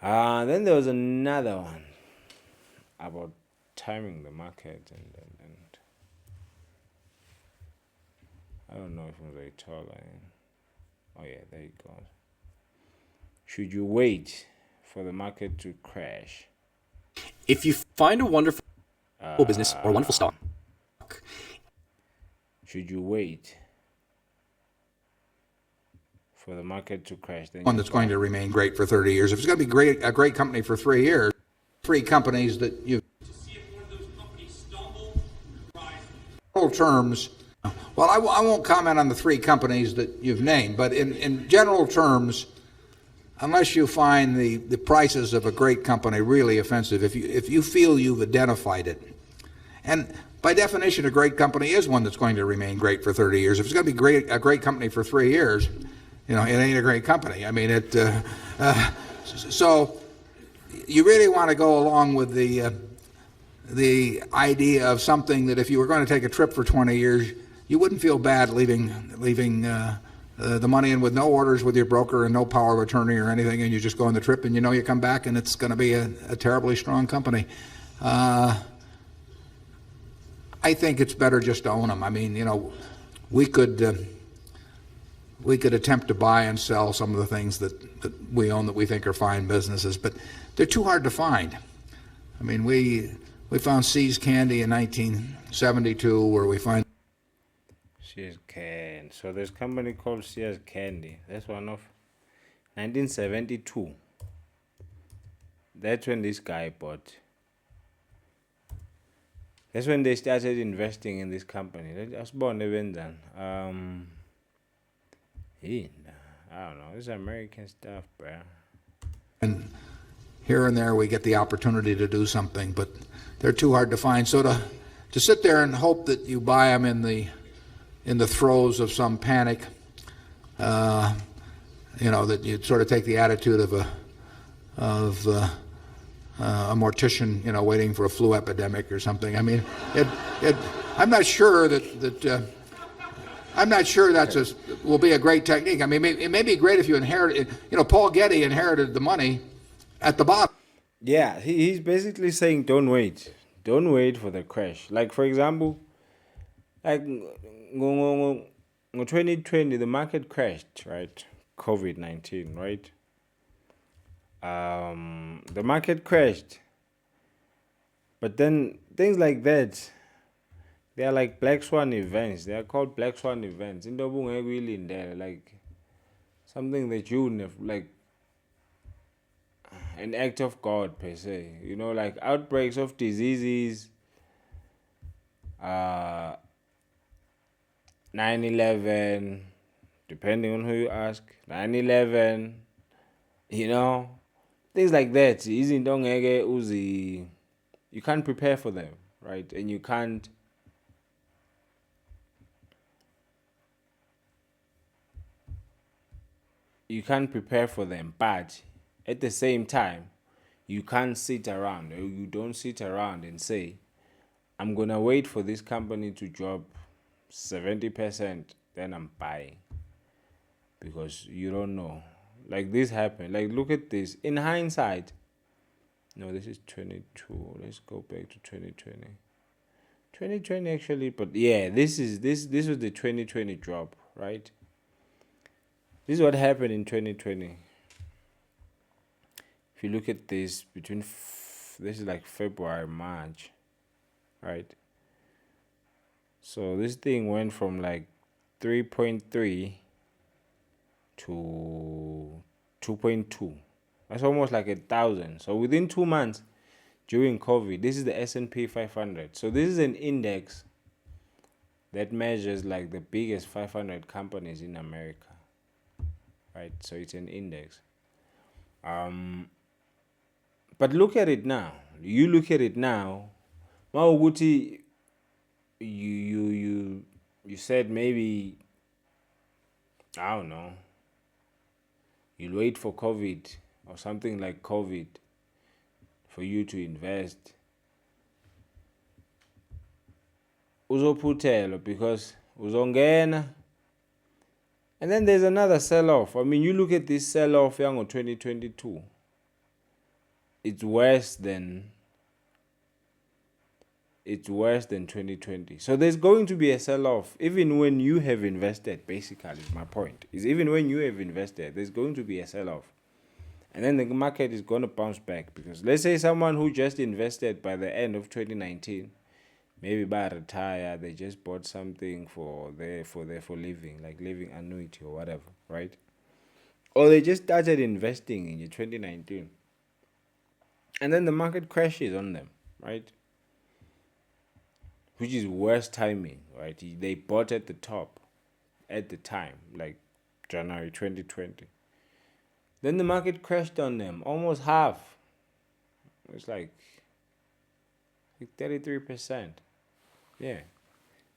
Then there was another one about timing the market, and I don't know if it was a tall line. Oh yeah, there you go. Should you wait for the market to crash? If you find a wonderful business or a wonderful stock, Should you wait for the market to crash? Then one that's going to remain great for 30 years. If it's going to be a great company for 3 years, three companies that you've terms. Well, I won't comment on the three companies that you've named, but in general terms, unless you find the prices of a great company really offensive, if you feel you've identified it, and by definition, a great company is one that's going to remain great for 30 years. If it's going to be a great company for 3 years, it ain't a great company. I mean, so you really want to go along with the idea of something that if you were going to take a trip for 20 years, you wouldn't feel bad leaving the money in with no orders with your broker and no power of attorney or anything, and you just go on the trip and you come back and it's going to be a terribly strong company. I think it's better just to own them. I mean, we could attempt to buy and sell some of the things that we own that we think are fine businesses, but they're too hard to find. I mean, we found See's Candy in 1972, where we find Sears Candy. So there's a company called Sears Candy. That's one of 1972. That's when this guy bought. That's when they started investing in this company. I was born in I don't know. It's American stuff, bro. And here and there we get the opportunity to do something, but they're too hard to find. So to sit there and hope that you buy them in the throes of some panic, that you sort of take the attitude of a mortician, waiting for a flu epidemic or something. I mean, I'm not sure that will be a great technique. I mean, it may be great if you inherit it. Paul Getty inherited the money at the bottom. Yeah, he's basically saying don't wait for the crash. Like, for example, like in 2020 the market crashed, right? COVID-19, right? The market crashed, but then things like that, they are like black swan events. They are called black swan events. In there, like something that you never, like an act of God per se. Like outbreaks of diseases, 9/11, depending on who you ask, 9/11, things like that. You can't prepare for them, right? And you can't prepare for them, but at the same time, you can't sit around, or you don't sit around and say, I'm gonna wait for this company to drop 70%, then I'm buying, because you don't know. Like this happened. Like, look at this. In hindsight, no, this is 22. Let's go back to 2020. 2020 actually, but yeah, this was the 2020 drop, right? This is what happened in 2020. If you look at this, this is like February, March, right? So this thing went from like 3.3 to 2.2. That's almost like 1,000. So within 2 months during COVID, this is the S&P 500. So this is an index that measures like the biggest 500 companies in America, right? So it's an index. But look at it now. You look at it now. Mawuguti, you said maybe, I don't know, you'll wait for COVID or something like COVID for you to invest. Uzophuthelwa because uzongena. And then there's another sell-off. I mean, you look at this sell-off yango 2022. it's worse than 2020. So there's going to be a sell-off even when you have invested. Basically, my point is, even when you have invested, there's going to be a sell-off, and then the market is going to bounce back. Because let's say someone who just invested by the end of 2019, maybe by retire, they just bought something for living, like living annuity or whatever, right? Or they just started investing in 2019, and then the market crashes on them, right? Which is worse timing, right? They bought at the top at the time, like January 2020. Then the market crashed on them, almost half. It's like 33%. Yeah,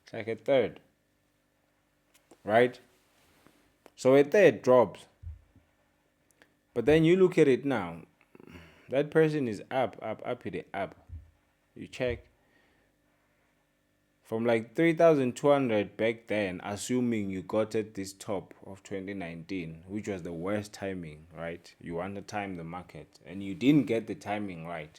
it's like a third, right? So a third drops. But then you look at it now, that person is up, up. You check from like 3,200 back then, assuming you got at this top of 2019, which was the worst timing, right? You want to time the market and you didn't get the timing right.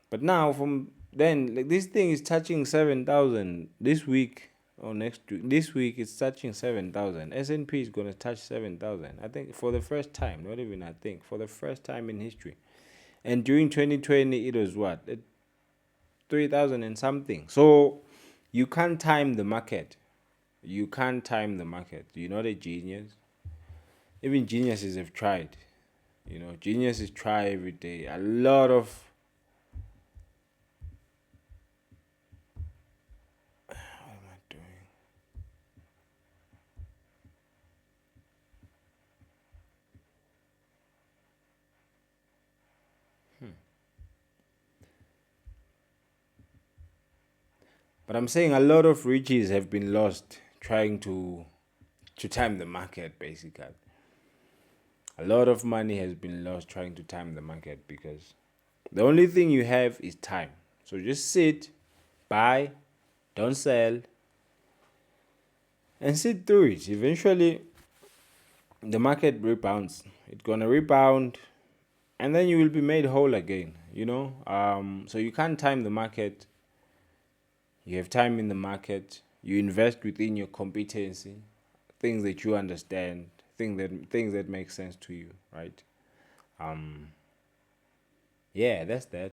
But now from then, like, this thing is touching 7,000 this week or next week. This week it's touching 7,000. S&P is going to touch 7,000. I think for the first time, not even I think, for the first time in history. And during 2020, it was what? 3,000 and something. So you can't time the market. You can't time the market. You're not a genius. Even geniuses have tried. Geniuses try every day. A lot of But I'm saying a lot of riches have been lost trying to time the market, basically. A lot of money has been lost trying to time the market because the only thing you have is time. So just sit, buy, don't sell, and sit through it. Eventually, the market rebounds. It's gonna rebound, and then you will be made whole again. So you can't time the market. You have time in the market. You invest within your competency, things that you understand, things that make sense to you, right? Yeah, that's that.